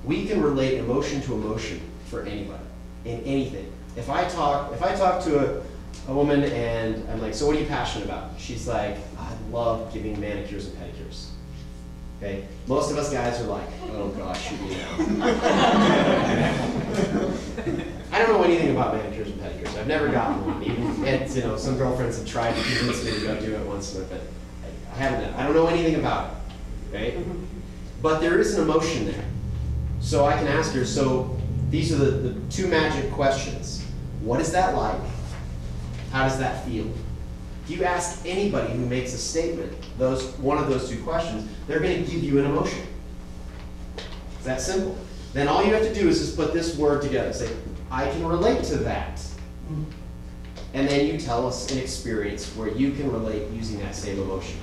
we can relate emotion to emotion for anybody, in anything. If I talk to a woman and I'm like, so what are you passionate about? She's like, I love giving manicures and pedicures. Okay? Most of us guys are like, oh gosh, shoot me now. I don't know anything about manicures and pedicures. I've never gotten one. Even and, some girlfriends have tried to convince me to go do it once, but I haven't. I don't know anything about it. Right? But there is an emotion there. So I can ask her, so these are the two magic questions. What is that like? How does that feel? If you ask anybody who makes a statement, one of those two questions, they're going to give you an emotion. It's that simple. Then all you have to do is just put this word together. Say, I can relate to that. And then you tell us an experience where you can relate using that same emotion.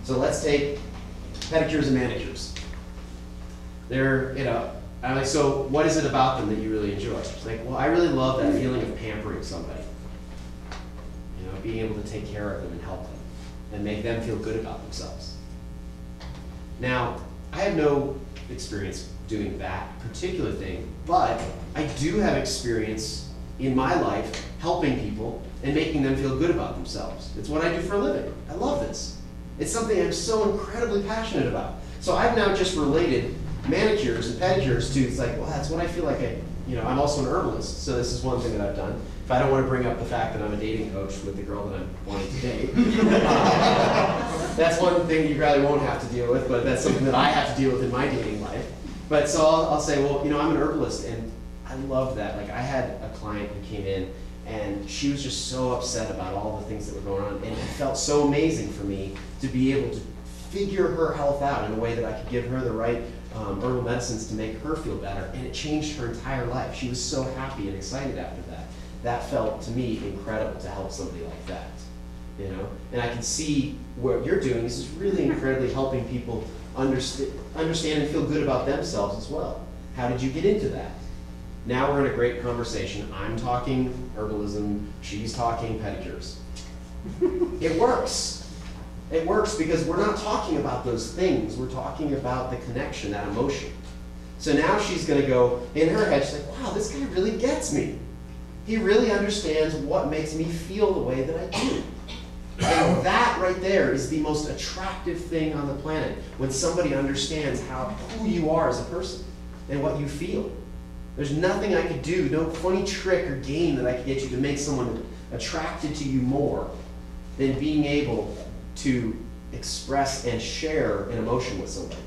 So let's take pedicures and manicures. They're, I'm like, so what is it about them that you really enjoy? It's like, well, I really love that feeling of pampering somebody. Being able to take care of them and help them and make them feel good about themselves. Now, I have no experience doing that particular thing, but I do have experience in my life helping people and making them feel good about themselves. It's what I do for a living. I love this. It's something I'm so incredibly passionate about. So I've now just related manicures and pedicures to, it's like, well, that's what I feel like I'm also an herbalist, so this is one thing that I've done. If I don't want to bring up the fact that I'm a dating coach with the girl that I'm wanting to date, that's one thing you probably won't have to deal with, but that's something that I have to deal with in my dating life. But so I'll say, well, I'm an herbalist, and I love that. Like, I had a client who came in, and she was just so upset about all the things that were going on, and it felt so amazing for me to be able to figure her health out in a way that I could give her the right herbal medicines to make her feel better, and it changed her entire life. She was so happy and excited after that. That felt, to me, incredible to help somebody like that, And I can see what you're doing is really incredibly helping people understand and feel good about themselves as well. How did you get into that? Now we're in a great conversation. I'm talking herbalism, she's talking pedicures. It works. It works because we're not talking about those things. We're talking about the connection, that emotion. So now she's going to go, in her head, she's like, wow, this guy really gets me. He really understands what makes me feel the way that I do. And that right there is the most attractive thing on the planet, when somebody understands who you are as a person and what you feel. There's nothing I could do, no funny trick or game that I could get you to make someone attracted to you more than being able to express and share an emotion with somebody.